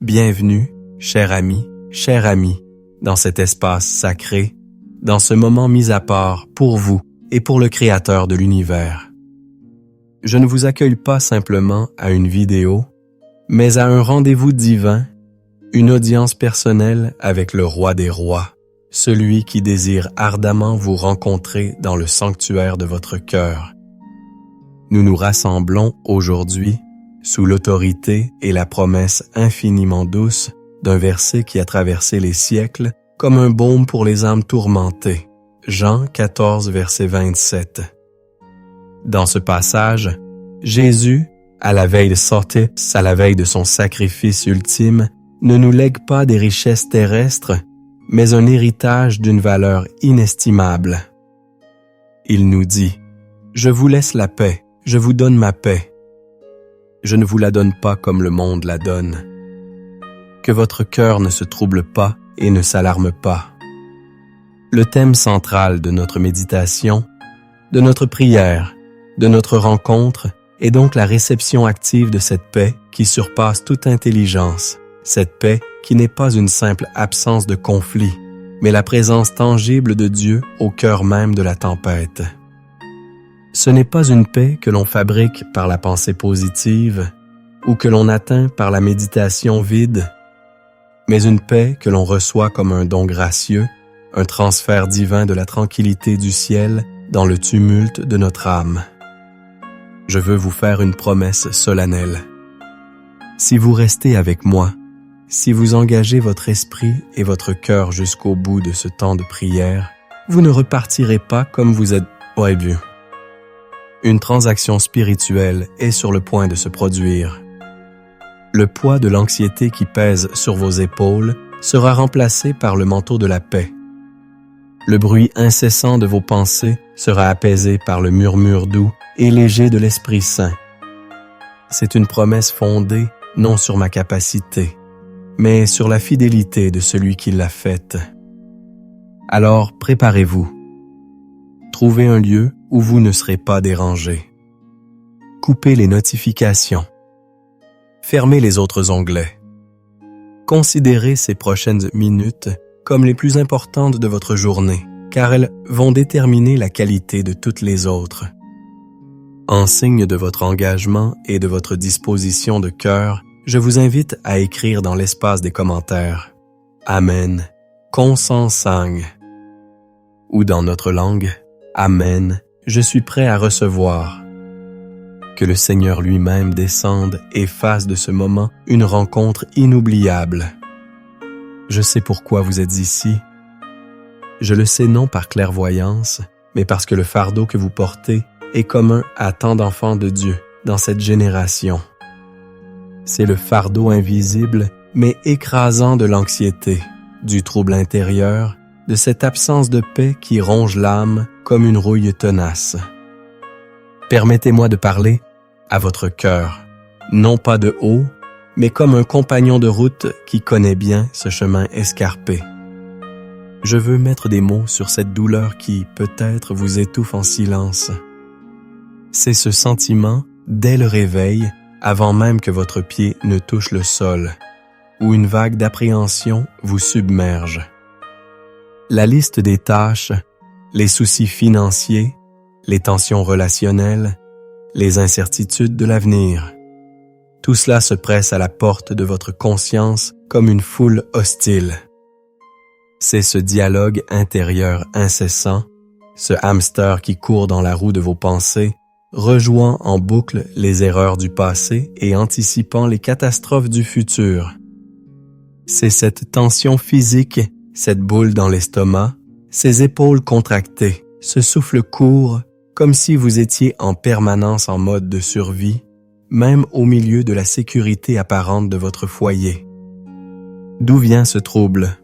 Bienvenue, cher ami, dans cet espace sacré, dans ce moment mis à part pour vous et pour le Créateur de l'univers. Je ne vous accueille pas simplement à une vidéo, mais à un rendez-vous divin, une audience personnelle avec le Roi des Rois, celui qui désire ardemment vous rencontrer dans le sanctuaire de votre cœur. Nous nous rassemblons aujourd'hui sous l'autorité et la promesse infiniment douce d'un verset qui a traversé les siècles comme un baume pour les âmes tourmentées. Jean 14, verset 27. Dans ce passage, Jésus, à la veille de sortie, à la veille de son sacrifice ultime, ne nous lègue pas des richesses terrestres, mais un héritage d'une valeur inestimable. Il nous dit « Je vous laisse la paix, je vous donne ma paix. Je ne vous la donne pas comme le monde la donne. Que votre cœur ne se trouble pas et ne s'alarme pas. » Le thème central de notre méditation, de notre prière, de notre rencontre est donc la réception active de cette paix qui surpasse toute intelligence, cette paix qui n'est pas une simple absence de conflit, mais la présence tangible de Dieu au cœur même de la tempête. Ce n'est pas une paix que l'on fabrique par la pensée positive ou que l'on atteint par la méditation vide, mais une paix que l'on reçoit comme un don gracieux, un transfert divin de la tranquillité du ciel dans le tumulte de notre âme. Je veux vous faire une promesse solennelle. Si vous restez avec moi, si vous engagez votre esprit et votre cœur jusqu'au bout de ce temps de prière, vous ne repartirez pas comme vous êtes prévu. Une transaction spirituelle est sur le point de se produire. Le poids de l'anxiété qui pèse sur vos épaules sera remplacé par le manteau de la paix. Le bruit incessant de vos pensées sera apaisé par le murmure doux et léger de l'Esprit Saint. C'est une promesse fondée non sur ma capacité, mais sur la fidélité de celui qui l'a faite. Alors préparez-vous. Trouvez un lieu où vous ne serez pas dérangé. Coupez les notifications. Fermez les autres onglets. Considérez ces prochaines minutes comme les plus importantes de votre journée, car elles vont déterminer la qualité de toutes les autres. En signe de votre engagement et de votre disposition de cœur, je vous invite à écrire dans l'espace des commentaires « Amen, consensang » ou dans notre langue « Amen, je suis prêt à recevoir ». Que le Seigneur lui-même descende et fasse de ce moment une rencontre inoubliable. Je sais pourquoi vous êtes ici. Je le sais non par clairvoyance, mais parce que le fardeau que vous portez est commun à tant d'enfants de Dieu dans cette génération. C'est le fardeau invisible, mais écrasant de l'anxiété, du trouble intérieur, de cette absence de paix qui ronge l'âme comme une rouille tenace. Permettez-moi de parler à votre cœur, non pas de haut, mais comme un compagnon de route qui connaît bien ce chemin escarpé. Je veux mettre des mots sur cette douleur qui, peut-être, vous étouffe en silence. C'est ce sentiment, dès le réveil, avant même que votre pied ne touche le sol, où une vague d'appréhension vous submerge. La liste des tâches, les soucis financiers, les tensions relationnelles, les incertitudes de l'avenir. Tout cela se presse à la porte de votre conscience comme une foule hostile. C'est ce dialogue intérieur incessant, ce hamster qui court dans la roue de vos pensées, rejouant en boucle les erreurs du passé et anticipant les catastrophes du futur. C'est cette tension physique, cette boule dans l'estomac, ces épaules contractées, ce souffle court, comme si vous étiez en permanence en mode de survie, même au milieu de la sécurité apparente de votre foyer. D'où vient ce trouble?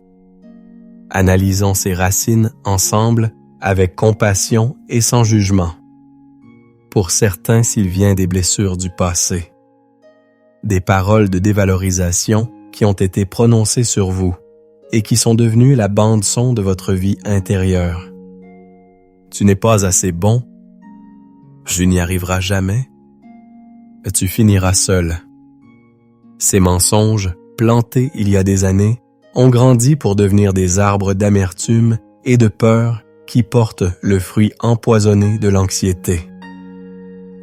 Analysons ses racines ensemble, avec compassion et sans jugement. Pour certains, s'il vient des blessures du passé, des paroles de dévalorisation qui ont été prononcées sur vous et qui sont devenues la bande-son de votre vie intérieure. Tu n'es pas assez bon. Je n'y arriverai jamais. Tu finiras seul. Ces mensonges plantés il y a des années, ont grandi pour devenir des arbres d'amertume et de peur qui portent le fruit empoisonné de l'anxiété.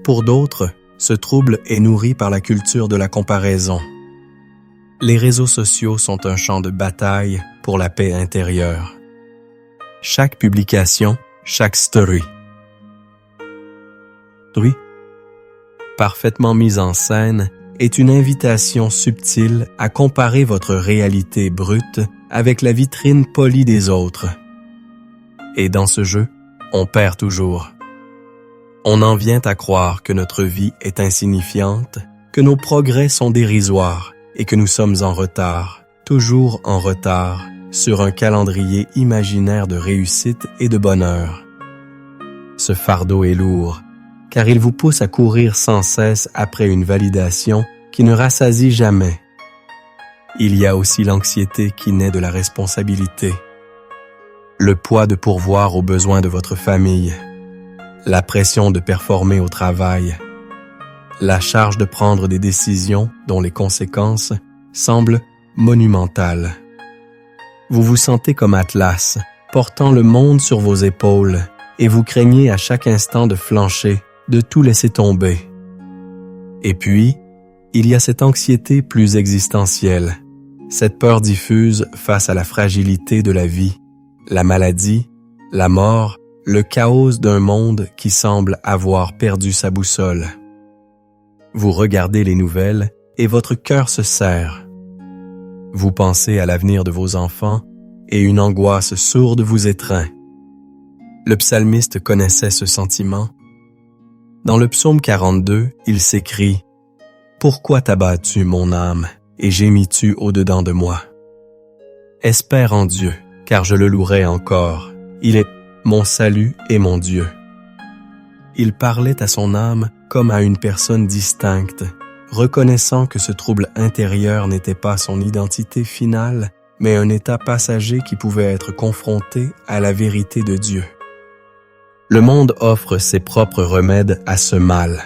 Pour d'autres, ce trouble est nourri par la culture de la comparaison. Les réseaux sociaux sont un champ de bataille pour la paix intérieure. Chaque publication, chaque story, parfaitement mise en scène, est une invitation subtile à comparer votre réalité brute avec la vitrine polie des autres. Et dans ce jeu, on perd toujours. On en vient à croire que notre vie est insignifiante, que nos progrès sont dérisoires et que nous sommes en retard, toujours en retard, sur un calendrier imaginaire de réussite et de bonheur. Ce fardeau est lourd, car il vous pousse à courir sans cesse après une validation qui ne rassasie jamais. Il y a aussi l'anxiété qui naît de la responsabilité, le poids de pourvoir aux besoins de votre famille, la pression de performer au travail, la charge de prendre des décisions dont les conséquences semblent monumentales. Vous vous sentez comme Atlas, portant le monde sur vos épaules, et vous craignez à chaque instant de flancher, de tout laisser tomber. Et puis, il y a cette anxiété plus existentielle, cette peur diffuse face à la fragilité de la vie, la maladie, la mort, le chaos d'un monde qui semble avoir perdu sa boussole. Vous regardez les nouvelles et votre cœur se serre. Vous pensez à l'avenir de vos enfants et une angoisse sourde vous étreint. Le psalmiste connaissait ce sentiment. Dans le psaume 42, il s'écrie « Pourquoi t'abattu, mon âme, et gémis-tu au-dedans de moi? Espère en Dieu, car je le louerai encore. Il est mon salut et mon Dieu. » Il parlait à son âme comme à une personne distincte, reconnaissant que ce trouble intérieur n'était pas son identité finale, mais un état passager qui pouvait être confronté à la vérité de Dieu. Le monde offre ses propres remèdes à ce mal.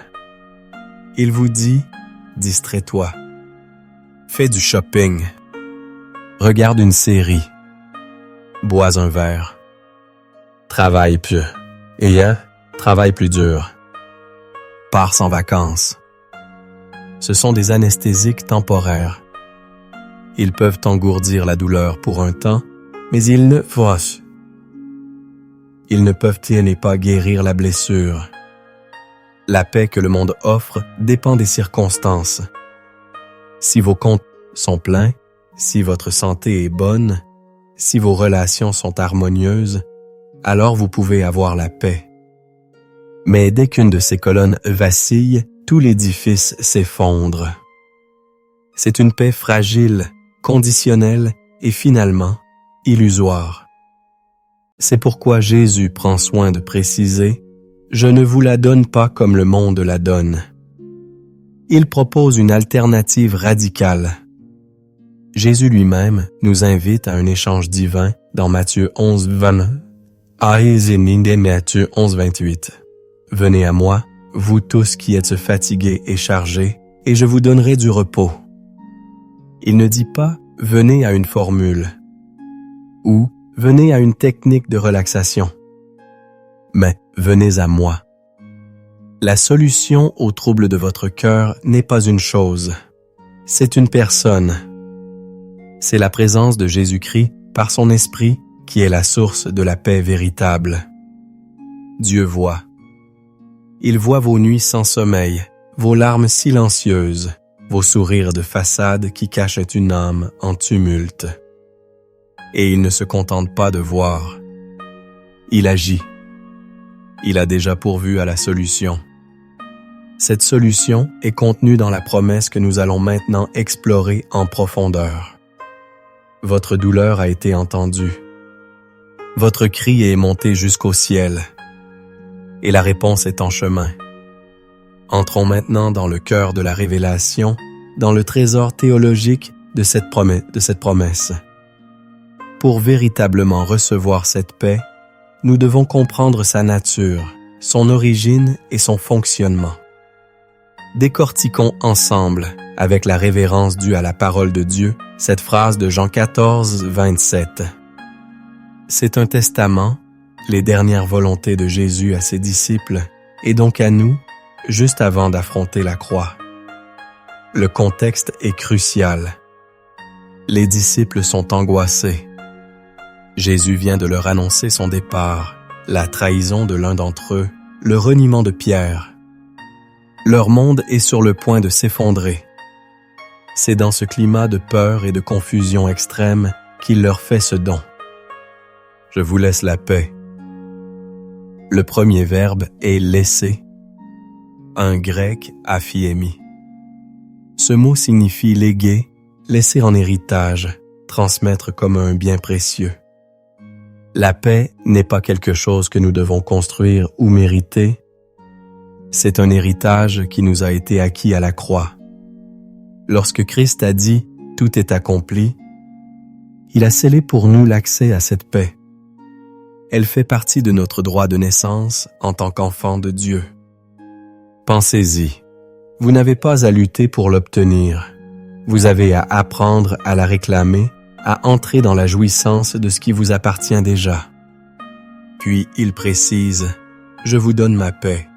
Il vous dit « Distrais-toi ». Fais du shopping. Regarde une série. Bois un verre. Travaille plus. Travaille plus dur. Pars sans vacances. Ce sont des anesthésiques temporaires. Ils peuvent engourdir la douleur pour un temps, mais ils ne peuvent pas guérir la blessure. La paix que le monde offre dépend des circonstances. Si vos comptes sont pleins, si votre santé est bonne, si vos relations sont harmonieuses, alors vous pouvez avoir la paix. Mais dès qu'une de ces colonnes vacille, tout l'édifice s'effondre. C'est une paix fragile, conditionnelle et finalement illusoire. C'est pourquoi Jésus prend soin de préciser « Je ne vous la donne pas comme le monde la donne ». Il propose une alternative radicale. Jésus lui-même nous invite à un échange divin dans Matthieu 11:28. Venez à moi, vous tous qui êtes fatigués et chargés, et je vous donnerai du repos. Il ne dit pas « venez à une formule » ou « venez à une technique de relaxation », mais « venez à moi ». La solution au trouble de votre cœur n'est pas une chose, c'est une personne. C'est la présence de Jésus-Christ par son esprit qui est la source de la paix véritable. Dieu voit. Il voit vos nuits sans sommeil, vos larmes silencieuses, vos sourires de façade qui cachent une âme en tumulte. Et il ne se contente pas de voir. Il agit. Il a déjà pourvu à la solution. Cette solution est contenue dans la promesse que nous allons maintenant explorer en profondeur. Votre douleur a été entendue. Votre cri est monté jusqu'au ciel. Et la réponse est en chemin. Entrons maintenant dans le cœur de la révélation, dans le trésor théologique de cette promesse. Pour véritablement recevoir cette paix, nous devons comprendre sa nature, son origine et son fonctionnement. Décortiquons ensemble avec la révérence due à la parole de Dieu, cette phrase de Jean 14, 27. C'est un testament, les dernières volontés de Jésus à ses disciples, et donc à nous, juste avant d'affronter la croix. Le contexte est crucial. Les disciples sont angoissés. Jésus vient de leur annoncer son départ, la trahison de l'un d'entre eux, le reniement de Pierre. Leur monde est sur le point de s'effondrer. C'est dans ce climat de peur et de confusion extrême qu'il leur fait ce don. Je vous laisse la paix. Le premier verbe est laisser, un grec aphiemi. Ce mot signifie léguer, laisser en héritage, transmettre comme un bien précieux. La paix n'est pas quelque chose que nous devons construire ou mériter. C'est un héritage qui nous a été acquis à la croix. Lorsque Christ a dit « Tout est accompli », il a scellé pour nous l'accès à cette paix. Elle fait partie de notre droit de naissance en tant qu'enfant de Dieu. Pensez-y, vous n'avez pas à lutter pour l'obtenir. Vous avez à apprendre à la réclamer, à entrer dans la jouissance de ce qui vous appartient déjà. Puis il précise « Je vous donne ma paix ».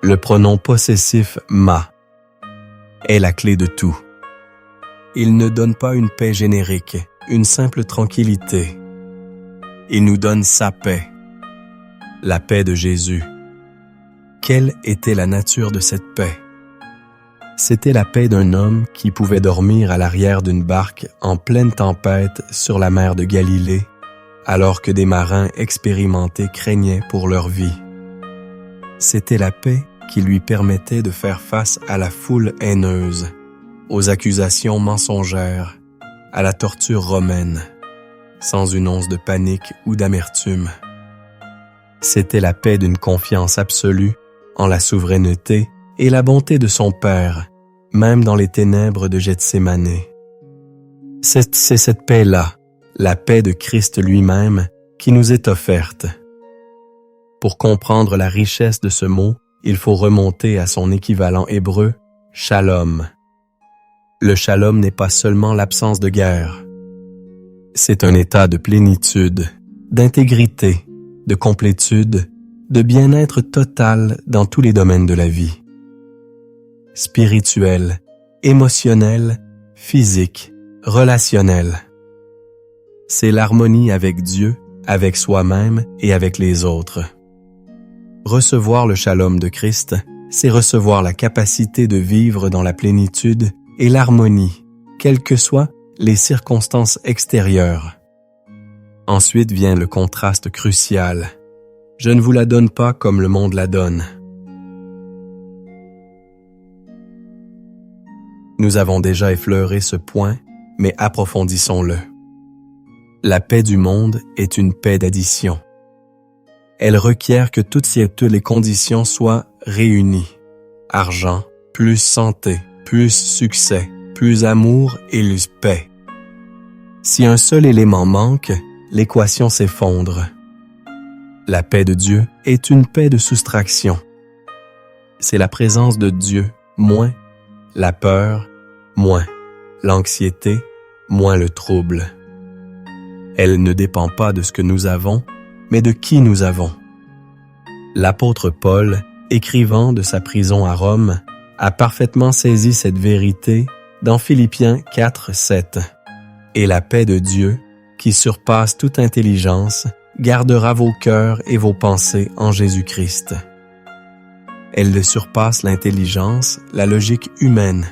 Le pronom possessif « ma » est la clé de tout. Il ne donne pas une paix générique, une simple tranquillité. Il nous donne sa paix, la paix de Jésus. Quelle était la nature de cette paix? C'était la paix d'un homme qui pouvait dormir à l'arrière d'une barque en pleine tempête sur la mer de Galilée, alors que des marins expérimentés craignaient pour leur vie. C'était la paix qui lui permettait de faire face à la foule haineuse, aux accusations mensongères, à la torture romaine, sans une once de panique ou d'amertume. C'était la paix d'une confiance absolue en la souveraineté et la bonté de son Père, même dans les ténèbres de Gethsémane. C'est cette paix-là, la paix de Christ lui-même, qui nous est offerte. Pour comprendre la richesse de ce mot, il faut remonter à son équivalent hébreu, shalom. Le shalom n'est pas seulement l'absence de guerre. C'est un état de plénitude, d'intégrité, de complétude, de bien-être total dans tous les domaines de la vie. Spirituel, émotionnel, physique, relationnel. C'est l'harmonie avec Dieu, avec soi-même et avec les autres. Recevoir le shalom de Christ, c'est recevoir la capacité de vivre dans la plénitude et l'harmonie, quelles que soient les circonstances extérieures. Ensuite vient le contraste crucial. Je ne vous la donne pas comme le monde la donne. Nous avons déjà effleuré ce point, mais approfondissons-le. La paix du monde est une paix d'addition. Elle requiert que toutes les conditions soient réunies. Argent, plus santé, plus succès, plus amour et plus paix. Si un seul élément manque, l'équation s'effondre. La paix de Dieu est une paix de soustraction. C'est la présence de Dieu, moins la peur, moins l'anxiété, moins le trouble. Elle ne dépend pas de ce que nous avons, mais de qui nous avons. L'apôtre Paul, écrivant de sa prison à Rome, a parfaitement saisi cette vérité dans Philippiens 4, 7. Et la paix de Dieu, qui surpasse toute intelligence, gardera vos cœurs et vos pensées en Jésus-Christ. Elle surpasse l'intelligence, la logique humaine.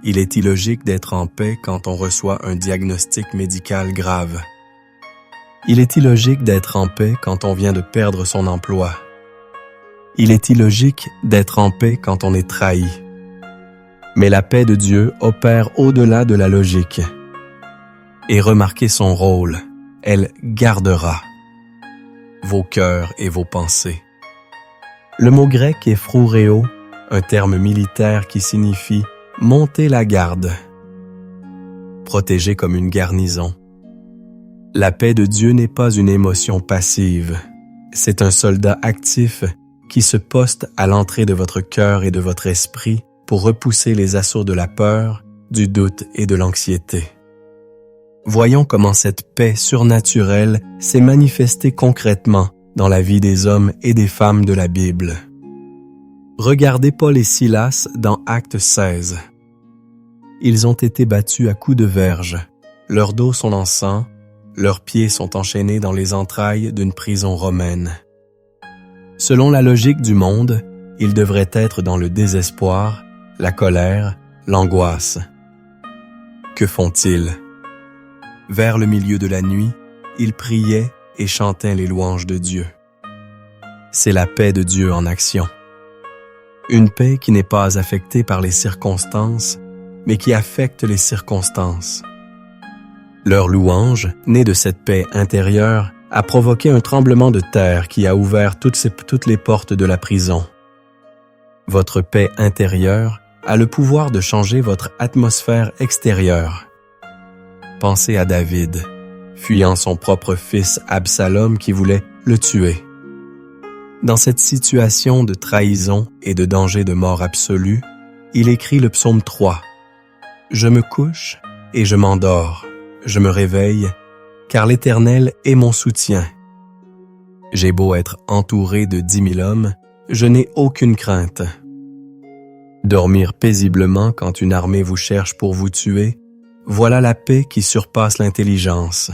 Il est illogique d'être en paix quand on reçoit un diagnostic médical grave. Il est illogique d'être en paix quand on vient de perdre son emploi. Il est illogique d'être en paix quand on est trahi. Mais la paix de Dieu opère au-delà de la logique. Et remarquez son rôle, elle gardera vos cœurs et vos pensées. Le mot grec est phrouréo, un terme militaire qui signifie « monter la garde », protégé comme une garnison. La paix de Dieu n'est pas une émotion passive, c'est un soldat actif qui se poste à l'entrée de votre cœur et de votre esprit pour pour repousser les assauts de la peur, du doute et de l'anxiété. Voyons comment cette paix surnaturelle s'est manifestée concrètement dans la vie des hommes et des femmes de la Bible. Regardez Paul et Silas dans Actes 16. Ils ont été battus à coups de verge, leurs dos sont en sang, leurs pieds sont enchaînés dans les entrailles d'une prison romaine. Selon la logique du monde, ils devraient être dans le désespoir, la colère, l'angoisse. Que font-ils? Vers le milieu de la nuit, ils priaient et chantaient les louanges de Dieu. C'est la paix de Dieu en action. Une paix qui n'est pas affectée par les circonstances, mais qui affecte les circonstances. Leur louange, née de cette paix intérieure, a provoqué un tremblement de terre qui a ouvert toutes les portes de la prison. Votre paix intérieure a le pouvoir de changer votre atmosphère extérieure. Pensez à David, fuyant son propre fils Absalom qui voulait le tuer. Dans cette situation de trahison et de danger de mort absolue, il écrit le psaume 3. « Je me couche et je m'endors, je me réveille, car l'Éternel est mon soutien. J'ai beau être entouré de 10 000 hommes, je n'ai aucune crainte. Dormir paisiblement quand une armée vous cherche pour vous tuer, voilà la paix qui surpasse l'intelligence.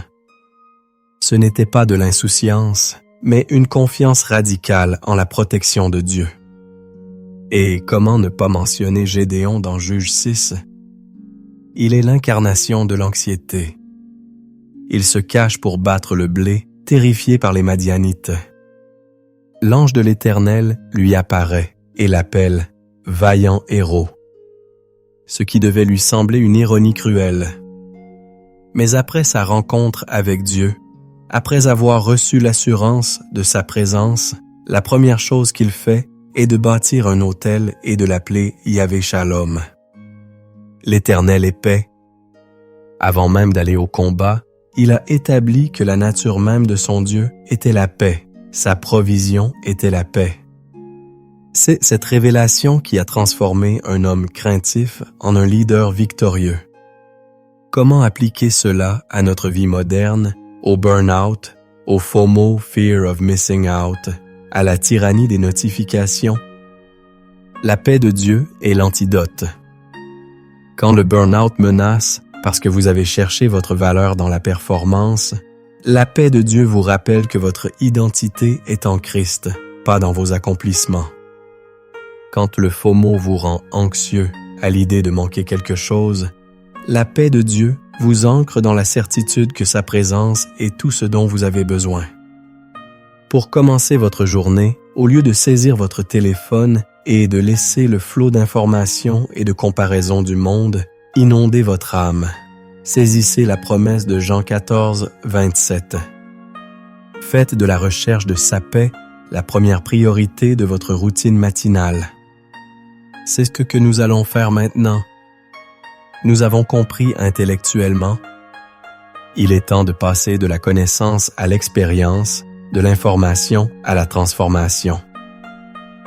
Ce n'était pas de l'insouciance, mais une confiance radicale en la protection de Dieu. Et comment ne pas mentionner Gédéon dans Juge 6? Il est l'incarnation de l'anxiété. Il se cache pour battre le blé, terrifié par les Madianites. L'ange de l'Éternel lui apparaît et l'appelle « vaillant héros », ce qui devait lui sembler une ironie cruelle. Mais après sa rencontre avec Dieu, après avoir reçu l'assurance de sa présence, la première chose qu'il fait est de bâtir un autel et de l'appeler Yahvé Shalom. L'Éternel est paix. Avant même d'aller au combat, il a établi que la nature même de son Dieu était la paix, sa provision était la paix. C'est cette révélation qui a transformé un homme craintif en un leader victorieux. Comment appliquer cela à notre vie moderne, au burn-out, au FOMO, Fear of Missing Out, à la tyrannie des notifications? La paix de Dieu est l'antidote. Quand le burn-out menace, parce que vous avez cherché votre valeur dans la performance, la paix de Dieu vous rappelle que votre identité est en Christ, pas dans vos accomplissements. Quand le FOMO vous rend anxieux à l'idée de manquer quelque chose, la paix de Dieu vous ancre dans la certitude que sa présence est tout ce dont vous avez besoin. Pour commencer votre journée, au lieu de saisir votre téléphone et de laisser le flot d'informations et de comparaisons du monde inonder votre âme, saisissez la promesse de Jean 14, 27. Faites de la recherche de sa paix la première priorité de votre routine matinale. C'est ce que nous allons faire maintenant. Nous avons compris intellectuellement. Il est temps de passer de la connaissance à l'expérience, de l'information à la transformation.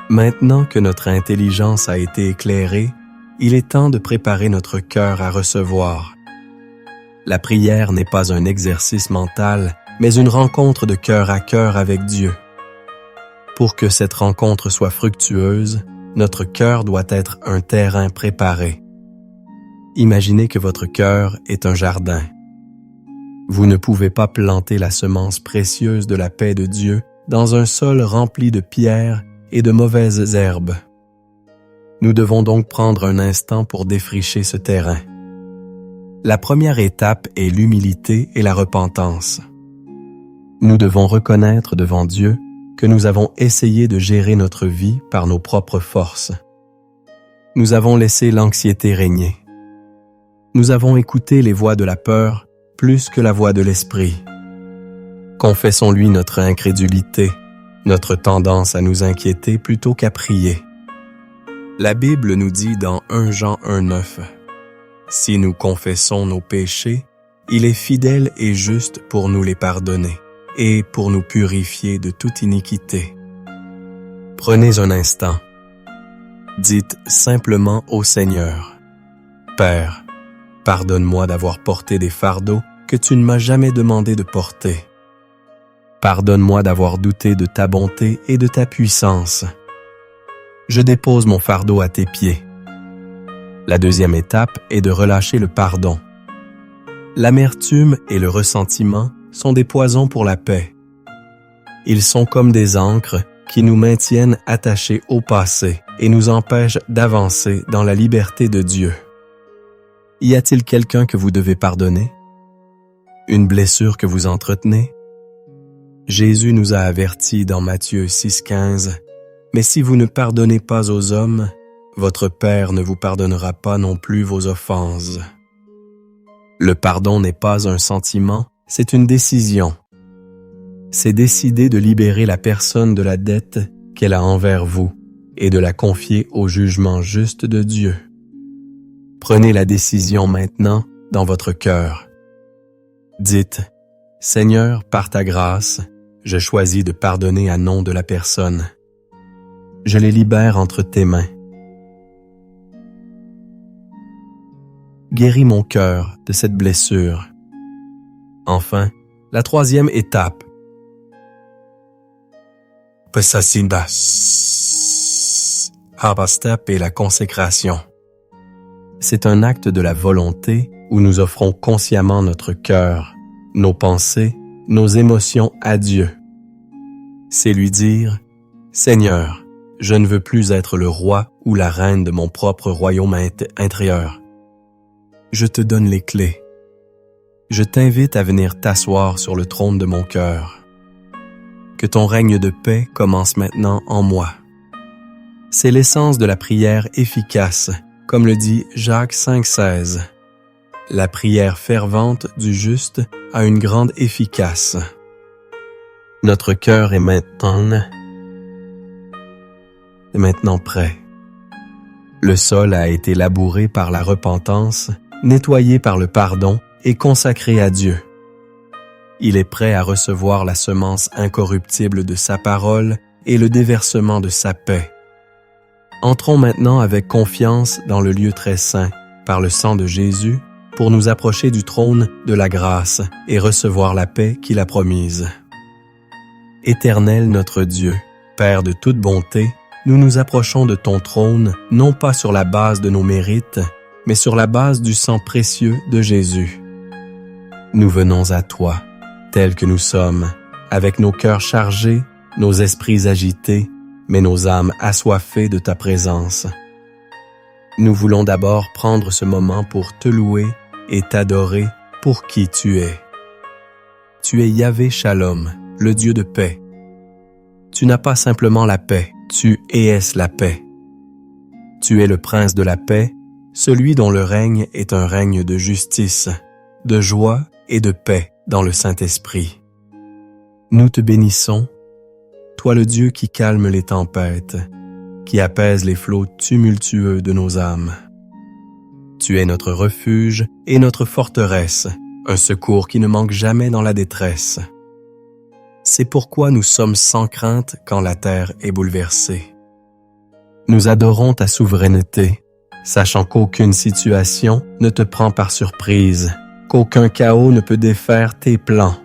Maintenant que notre intelligence a été éclairée, il est temps de préparer notre cœur à recevoir. La prière n'est pas un exercice mental, mais une rencontre de cœur à cœur avec Dieu. Pour que cette rencontre soit fructueuse, notre cœur doit être un terrain préparé. Imaginez que votre cœur est un jardin. Vous ne pouvez pas planter la semence précieuse de la paix de Dieu dans un sol rempli de pierres et de mauvaises herbes. Nous devons donc prendre un instant pour défricher ce terrain. La première étape est l'humilité et la repentance. Nous devons reconnaître devant Dieu que nous avons essayé de gérer notre vie par nos propres forces. Nous avons laissé l'anxiété régner. Nous avons écouté les voix de la peur plus que la voix de l'esprit. Confessons-lui notre incrédulité, notre tendance à nous inquiéter plutôt qu'à prier. La Bible nous dit dans 1 Jean 1,9 « Si nous confessons nos péchés, il est fidèle et juste pour nous les pardonner et pour nous purifier de toute iniquité. » Prenez un instant. Dites simplement au Seigneur, « Père, pardonne-moi d'avoir porté des fardeaux que tu ne m'as jamais demandé de porter. Pardonne-moi d'avoir douté de ta bonté et de ta puissance. Je dépose mon fardeau à tes pieds. » La deuxième étape est de relâcher le pardon. L'amertume et le ressentiment sont des poisons pour la paix. Ils sont comme des ancres qui nous maintiennent attachés au passé et nous empêchent d'avancer dans la liberté de Dieu. Y a-t-il quelqu'un que vous devez pardonner? Une blessure que vous entretenez? Jésus nous a avertis dans Matthieu 6,15 « Mais si vous ne pardonnez pas aux hommes, votre Père ne vous pardonnera pas non plus vos offenses. » Le pardon n'est pas un sentiment, c'est une décision. C'est décider de libérer la personne de la dette qu'elle a envers vous et de la confier au jugement juste de Dieu. Prenez la décision maintenant dans votre cœur. Dites, « Seigneur, par ta grâce, je choisis de pardonner à nom de la personne. Je les libère entre tes mains. Guéris mon cœur de cette blessure. » Enfin, la troisième étape. Step est la consécration. C'est un acte de la volonté où nous offrons consciemment notre cœur, nos pensées, nos émotions à Dieu. C'est lui dire, « Seigneur, je ne veux plus être le roi ou la reine de mon propre royaume intérieur. Je te donne les clés. Je t'invite à venir t'asseoir sur le trône de mon cœur. Que ton règne de paix commence maintenant en moi. » C'est l'essence de la prière efficace, comme le dit Jacques 5,16. La prière fervente du juste a une grande efficace. Notre cœur est maintenant prêt. Le sol a été labouré par la repentance, nettoyé par le pardon et consacré à Dieu. Il est prêt à recevoir la semence incorruptible de sa parole et le déversement de sa paix. Entrons maintenant avec confiance dans le lieu très saint, par le sang de Jésus, pour nous approcher du trône de la grâce et recevoir la paix qu'il a promise. Éternel notre Dieu, Père de toute bonté, nous nous approchons de ton trône, non pas sur la base de nos mérites, mais sur la base du sang précieux de Jésus. Nous venons à toi, tels que nous sommes, avec nos cœurs chargés, nos esprits agités, mais nos âmes assoiffées de ta présence. Nous voulons d'abord prendre ce moment pour te louer et t'adorer pour qui tu es. Tu es Yahvé Shalom, le Dieu de paix. Tu n'as pas simplement la paix, tu es la paix. Tu es le prince de la paix, celui dont le règne est un règne de justice, de joie et de paix dans le Saint-Esprit. Nous te bénissons, toi le Dieu qui calme les tempêtes, qui apaise les flots tumultueux de nos âmes. Tu es notre refuge et notre forteresse, un secours qui ne manque jamais dans la détresse. C'est pourquoi nous sommes sans crainte quand la terre est bouleversée. Nous adorons ta souveraineté, sachant qu'aucune situation ne te prend par surprise, qu'aucun chaos ne peut défaire tes plans.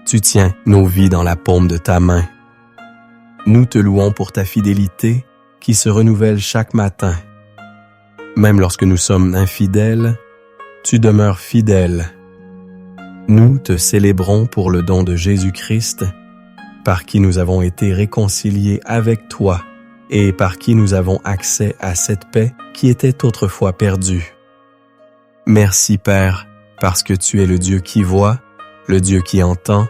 Tu tiens nos vies dans la paume de ta main. Nous te louons pour ta fidélité qui se renouvelle chaque matin. Même lorsque nous sommes infidèles, tu demeures fidèle. Nous te célébrons pour le don de Jésus-Christ, par qui nous avons été réconciliés avec toi et par qui nous avons accès à cette paix qui était autrefois perdue. Merci Père, parce que tu es le Dieu qui voit, le Dieu qui entend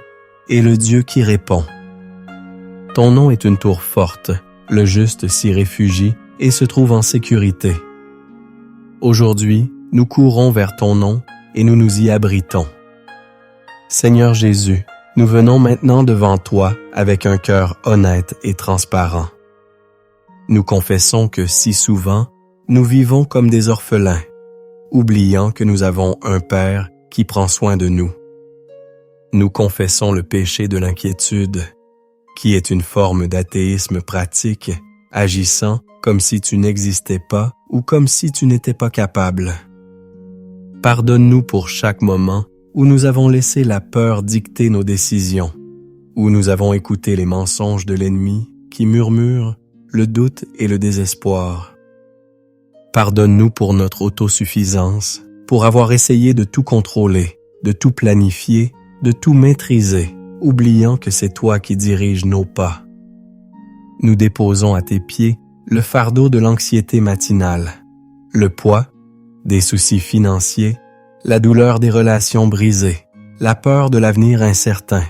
et le Dieu qui répond. Ton nom est une tour forte, le juste s'y réfugie et se trouve en sécurité. Aujourd'hui, nous courons vers ton nom et nous nous y abritons. Seigneur Jésus, nous venons maintenant devant toi avec un cœur honnête et transparent. Nous confessons que si souvent, nous vivons comme des orphelins, oubliant que nous avons un Père qui prend soin de nous. Nous confessons le péché de l'inquiétude, qui est une forme d'athéisme pratique agissant comme si tu n'existais pas ou comme si tu n'étais pas capable. Pardonne-nous pour chaque moment où nous avons laissé la peur dicter nos décisions, où nous avons écouté les mensonges de l'ennemi qui murmure le doute et le désespoir. Pardonne-nous pour notre autosuffisance, pour avoir essayé de tout contrôler, de tout planifier, de tout maîtriser, oubliant que c'est toi qui diriges nos pas. Nous déposons à tes pieds le fardeau de l'anxiété matinale, le poids des soucis financiers, la douleur des relations brisées, la peur de l'avenir incertain.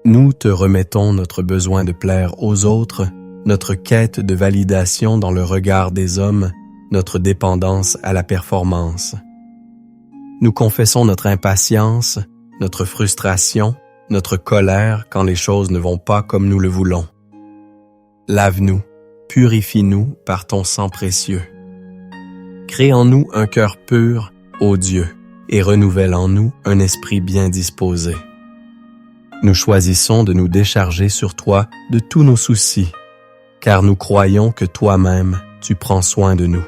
Nous te remettons notre besoin de plaire aux autres, notre quête de validation dans le regard des hommes, notre dépendance à la performance. Nous confessons notre impatience, notre frustration, notre colère quand les choses ne vont pas comme nous le voulons. Lave-nous, purifie-nous par ton sang précieux. Crée en nous un cœur pur, ô Dieu, et renouvelle en nous un esprit bien disposé. Nous choisissons de nous décharger sur toi de tous nos soucis, car nous croyons que toi-même, tu prends soin de nous.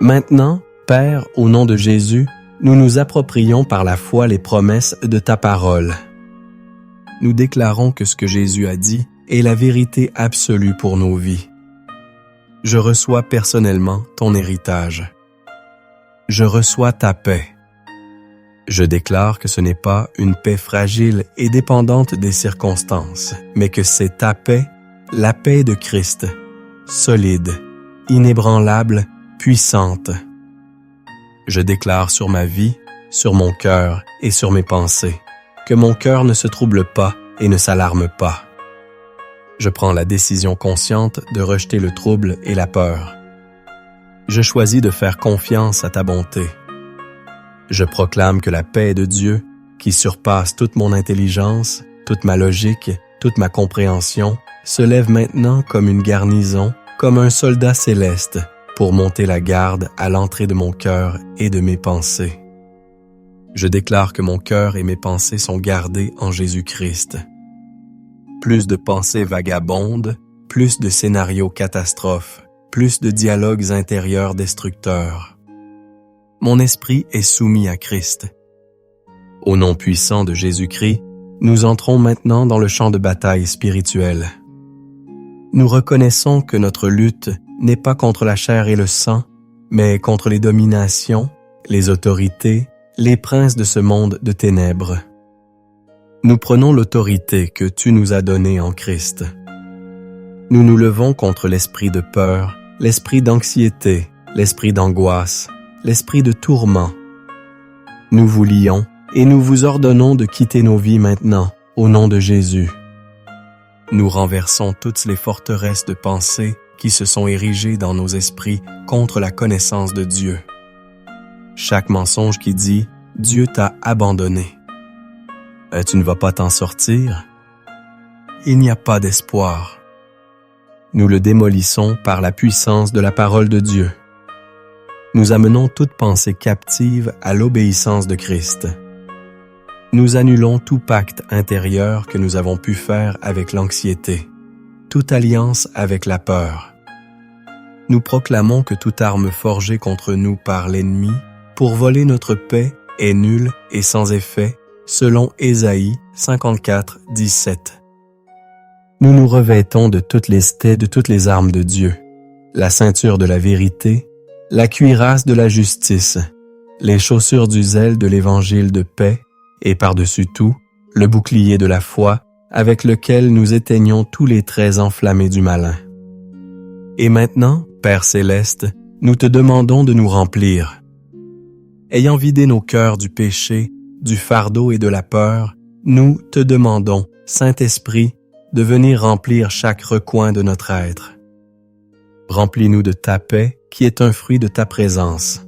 Maintenant, Père, au nom de Jésus, nous nous approprions par la foi les promesses de ta parole. Nous déclarons que ce que Jésus a dit est la vérité absolue pour nos vies. Je reçois personnellement ton héritage. Je reçois ta paix. Je déclare que ce n'est pas une paix fragile et dépendante des circonstances, mais que c'est ta paix, la paix de Christ, solide, inébranlable, puissante. Je déclare sur ma vie, sur mon cœur et sur mes pensées, que mon cœur ne se trouble pas et ne s'alarme pas. Je prends la décision consciente de rejeter le trouble et la peur. Je choisis de faire confiance à ta bonté. Je proclame que la paix de Dieu, qui surpasse toute mon intelligence, toute ma logique, toute ma compréhension, se lève maintenant comme une garnison, comme un soldat céleste, pour monter la garde à l'entrée de mon cœur et de mes pensées. Je déclare que mon cœur et mes pensées sont gardés en Jésus-Christ. Plus de pensées vagabondes, plus de scénarios catastrophes, plus de dialogues intérieurs destructeurs. Mon esprit est soumis à Christ. Au nom puissant de Jésus-Christ, nous entrons maintenant dans le champ de bataille spirituel. Nous reconnaissons que notre lutte n'est pas contre la chair et le sang, mais contre les dominations, les autorités, les princes de ce monde de ténèbres. Nous prenons l'autorité que tu nous as donnée en Christ. Nous nous levons contre l'esprit de peur, l'esprit d'anxiété, l'esprit d'angoisse, l'esprit de tourment. Nous vous lions et nous vous ordonnons de quitter nos vies maintenant, au nom de Jésus. Nous renversons toutes les forteresses de pensée qui se sont érigées dans nos esprits contre la connaissance de Dieu. Chaque mensonge qui dit « Dieu t'a abandonné ». Tu ne vas pas t'en sortir? Il n'y a pas d'espoir. Nous le démolissons par la puissance de la parole de Dieu. Nous amenons toute pensée captive à l'obéissance de Christ. Nous annulons tout pacte intérieur que nous avons pu faire avec l'anxiété, toute alliance avec la peur. Nous proclamons que toute arme forgée contre nous par l'ennemi pour voler notre paix est nulle et sans effet, selon Ésaïe 54, 17. Nous nous revêtons de toutes les armes de Dieu, la ceinture de la vérité, la cuirasse de la justice, les chaussures du zèle de l'évangile de paix, et par-dessus tout, le bouclier de la foi, avec lequel nous éteignons tous les traits enflammés du malin. Et maintenant, Père céleste, nous te demandons de nous remplir. Ayant vidé nos cœurs du péché, du fardeau et de la peur, nous te demandons, Saint-Esprit, de venir remplir chaque recoin de notre être. Remplis-nous de ta paix, qui est un fruit de ta présence.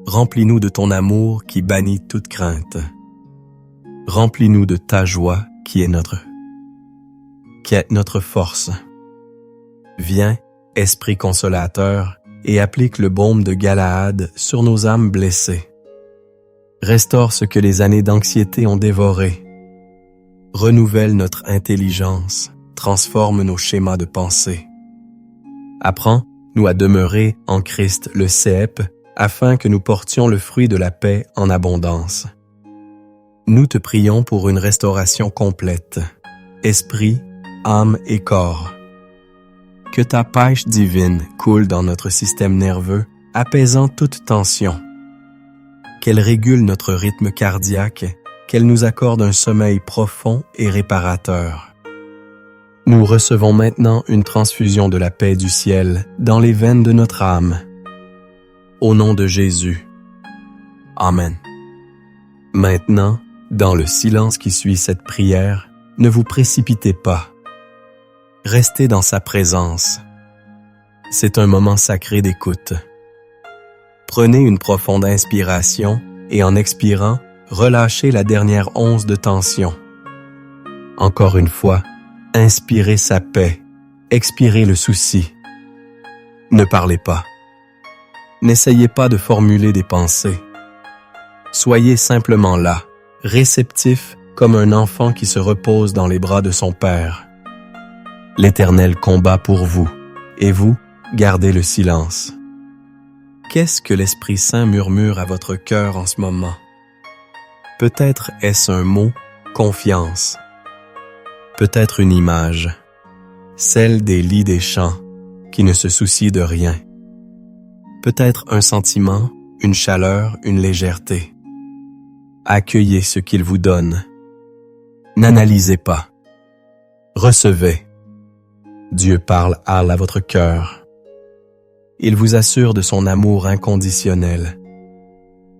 Remplis-nous de ton amour qui bannit toute crainte. Remplis-nous de ta joie qui est notre force. Viens, Esprit consolateur, et applique le baume de Galaad sur nos âmes blessées. Restaure ce que les années d'anxiété ont dévoré. Renouvelle notre intelligence, transforme nos schémas de pensée. Apprends-nous à demeurer en Christ le cep, afin que nous portions le fruit de la paix en abondance. Nous te prions pour une restauration complète, esprit, âme et corps. Que ta pêche divine coule dans notre système nerveux, apaisant toute tension. Qu'elle régule notre rythme cardiaque, qu'elle nous accorde un sommeil profond et réparateur. Nous recevons maintenant une transfusion de la paix du ciel dans les veines de notre âme. Au nom de Jésus. Amen. Maintenant, dans le silence qui suit cette prière, ne vous précipitez pas. Restez dans sa présence. C'est un moment sacré d'écoute. Prenez une profonde inspiration et en expirant, relâchez la dernière once de tension. Encore une fois, inspirez sa paix, expirez le souci. Ne parlez pas. N'essayez pas de formuler des pensées. Soyez simplement là, réceptif comme un enfant qui se repose dans les bras de son Père. L'Éternel combat pour vous, et vous, gardez le silence. Qu'est-ce que l'Esprit Saint murmure à votre cœur en ce moment? Peut-être est-ce un mot, confiance. Peut-être une image, celle des lys des champs, qui ne se soucient de rien. Peut-être un sentiment, une chaleur, une légèreté. Accueillez ce qu'il vous donne. N'analysez pas. Recevez. Dieu parle à votre cœur. Il vous assure de son amour inconditionnel.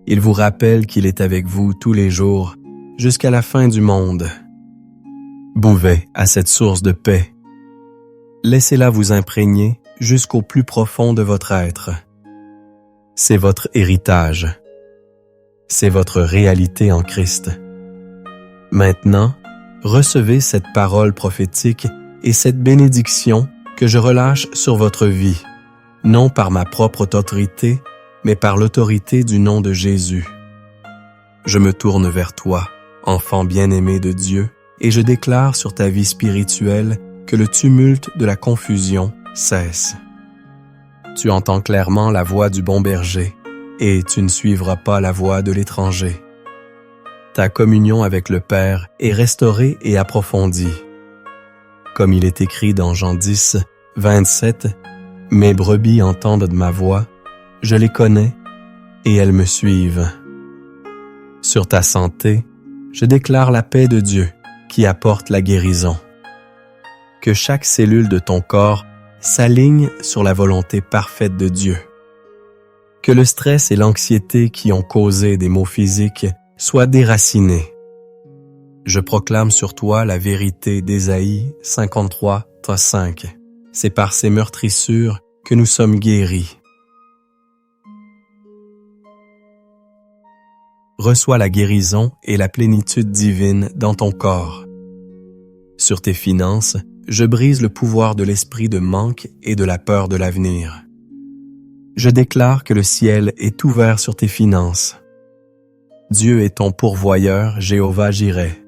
Il vous rappelle qu'il est avec vous tous les jours, jusqu'à la fin du monde. Buvez à cette source de paix. Laissez-la vous imprégner jusqu'au plus profond de votre être. C'est votre héritage. C'est votre réalité en Christ. Maintenant, recevez cette parole prophétique et cette bénédiction que je relâche sur votre vie, non par ma propre autorité, mais par l'autorité du nom de Jésus. Je me tourne vers toi, enfant bien-aimé de Dieu, et je déclare sur ta vie spirituelle que le tumulte de la confusion cesse. Tu entends clairement la voix du bon berger, et tu ne suivras pas la voix de l'étranger. Ta communion avec le Père est restaurée et approfondie. Comme il est écrit dans Jean 10, 27, « Mes brebis entendent ma voix, je les connais, et elles me suivent. » Sur ta santé, je déclare la paix de Dieu qui apporte la guérison. Que chaque cellule de ton corps s'aligne sur la volonté parfaite de Dieu. Que le stress et l'anxiété qui ont causé des maux physiques soient déracinés. Je proclame sur toi la vérité d'Ésaïe 53, 5. C'est par ces meurtrissures que nous sommes guéris. Reçois la guérison et la plénitude divine dans ton corps. Sur tes finances, je brise le pouvoir de l'esprit de manque et de la peur de l'avenir. Je déclare que le ciel est ouvert sur tes finances. Dieu est ton pourvoyeur, Jéhovah Jireh.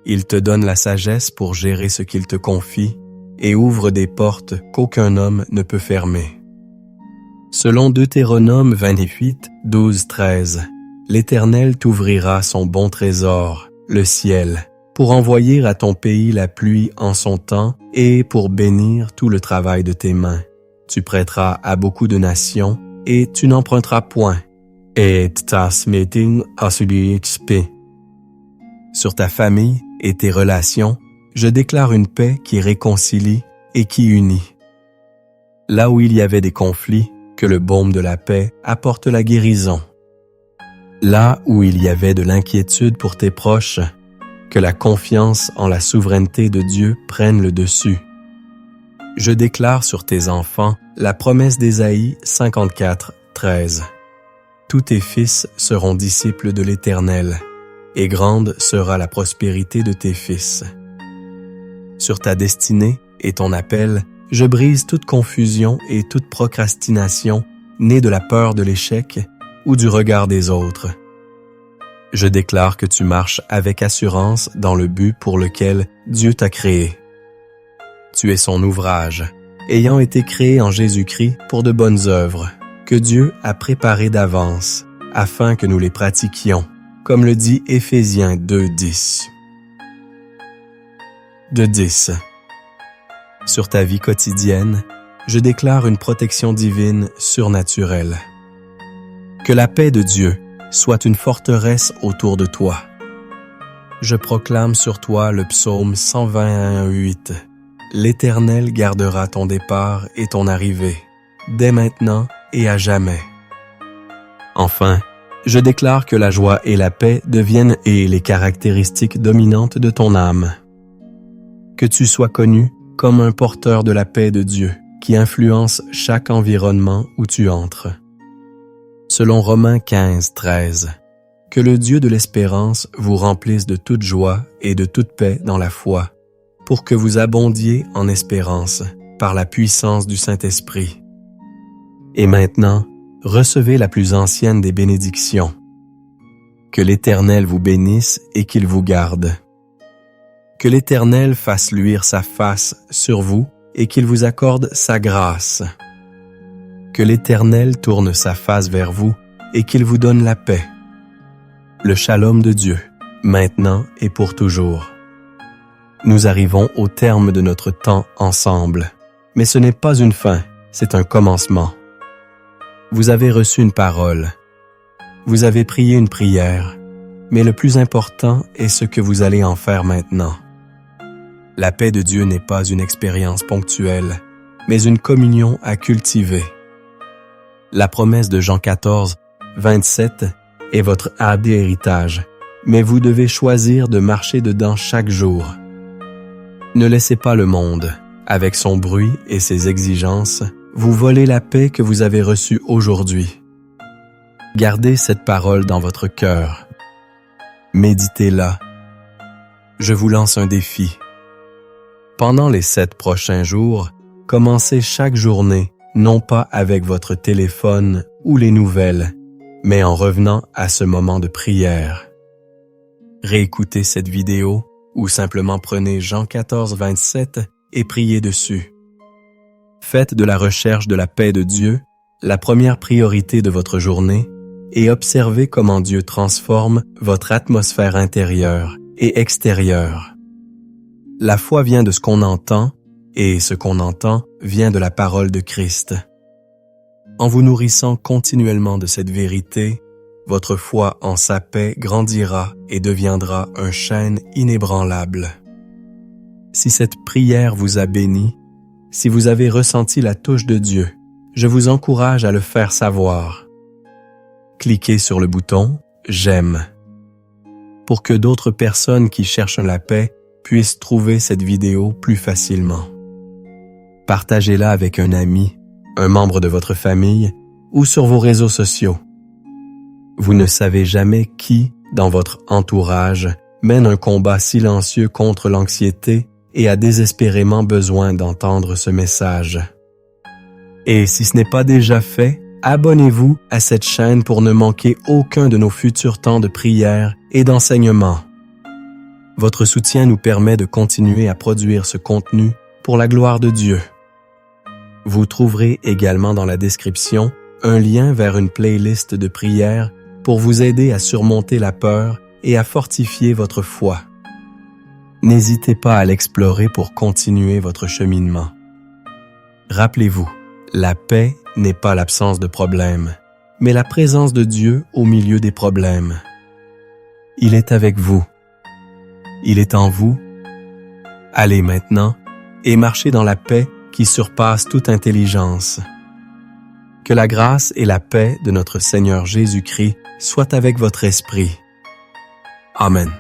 Il te donne la sagesse pour gérer ce qu'il te confie et ouvre des portes qu'aucun homme ne peut fermer. Selon Deutéronome 28, 12, 13, l'Éternel t'ouvrira son bon trésor, le ciel, pour envoyer à ton pays la pluie en son temps et pour bénir tout le travail de tes mains. Tu prêteras à beaucoup de nations et tu n'emprunteras point. Et tas meeting asubixp. Sur ta famille et tes relations, je déclare une paix qui réconcilie et qui unit. Là où il y avait des conflits, que le baume de la paix apporte la guérison. Là où il y avait de l'inquiétude pour tes proches, que la confiance en la souveraineté de Dieu prenne le dessus. Je déclare sur tes enfants la promesse d'Ésaïe 54, 13. Tous tes fils seront disciples de l'Éternel, et grande sera la prospérité de tes fils. Sur ta destinée et ton appel, je brise toute confusion et toute procrastination née de la peur de l'échec ou du regard des autres. Je déclare que tu marches avec assurance dans le but pour lequel Dieu t'a créé. Tu es son ouvrage, ayant été créé en Jésus-Christ pour de bonnes œuvres, que Dieu a préparées d'avance, afin que nous les pratiquions, comme le dit Éphésiens 2:10. De 10. Sur ta vie quotidienne, je déclare une protection divine surnaturelle. Que la paix de Dieu soit une forteresse autour de toi. Je proclame sur toi le psaume 121:8. L'Éternel gardera ton départ et ton arrivée, dès maintenant et à jamais. Enfin, je déclare que la joie et la paix deviennent les caractéristiques dominantes de ton âme. Que tu sois connu comme un porteur de la paix de Dieu qui influence chaque environnement où tu entres. Selon Romains 15:13, que le Dieu de l'espérance vous remplisse de toute joie et de toute paix dans la foi, pour que vous abondiez en espérance par la puissance du Saint-Esprit. Et maintenant, recevez la plus ancienne des bénédictions. Que l'Éternel vous bénisse et qu'il vous garde. Que l'Éternel fasse luire sa face sur vous et qu'il vous accorde sa grâce. Que l'Éternel tourne sa face vers vous et qu'il vous donne la paix. Le shalom de Dieu, maintenant et pour toujours. Nous arrivons au terme de notre temps ensemble, mais ce n'est pas une fin, c'est un commencement. Vous avez reçu une parole, vous avez prié une prière, mais le plus important est ce que vous allez en faire maintenant. La paix de Dieu n'est pas une expérience ponctuelle, mais une communion à cultiver. La promesse de Jean 14:27 est votre ardent héritage, mais vous devez choisir de marcher dedans chaque jour. Ne laissez pas le monde, avec son bruit et ses exigences, vous voler la paix que vous avez reçue aujourd'hui. Gardez cette parole dans votre cœur. Méditez-la. Je vous lance un défi. Pendant les 7 prochains jours, commencez chaque journée, non pas avec votre téléphone ou les nouvelles, mais en revenant à ce moment de prière. Réécoutez cette vidéo ou simplement prenez Jean 14:27 et priez dessus. Faites de la recherche de la paix de Dieu la première priorité de votre journée et observez comment Dieu transforme votre atmosphère intérieure et extérieure. La foi vient de ce qu'on entend, et ce qu'on entend vient de la parole de Christ. En vous nourrissant continuellement de cette vérité, votre foi en sa paix grandira et deviendra un chêne inébranlable. Si cette prière vous a béni, si vous avez ressenti la touche de Dieu, je vous encourage à le faire savoir. Cliquez sur le bouton « J'aime » pour que d'autres personnes qui cherchent la paix puissent trouver cette vidéo plus facilement. Partagez-la avec un ami, un membre de votre famille ou sur vos réseaux sociaux. Vous ne savez jamais qui, dans votre entourage, mène un combat silencieux contre l'anxiété et a désespérément besoin d'entendre ce message. Et si ce n'est pas déjà fait, abonnez-vous à cette chaîne pour ne manquer aucun de nos futurs temps de prière et d'enseignement. Votre soutien nous permet de continuer à produire ce contenu pour la gloire de Dieu. Vous trouverez également dans la description un lien vers une playlist de prières pour vous aider à surmonter la peur et à fortifier votre foi. N'hésitez pas à l'explorer pour continuer votre cheminement. Rappelez-vous, la paix n'est pas l'absence de problèmes, mais la présence de Dieu au milieu des problèmes. Il est avec vous. Il est en vous. Allez maintenant et marchez dans la paix qui surpasse toute intelligence. Que la grâce et la paix de notre Seigneur Jésus-Christ soient avec votre esprit. Amen.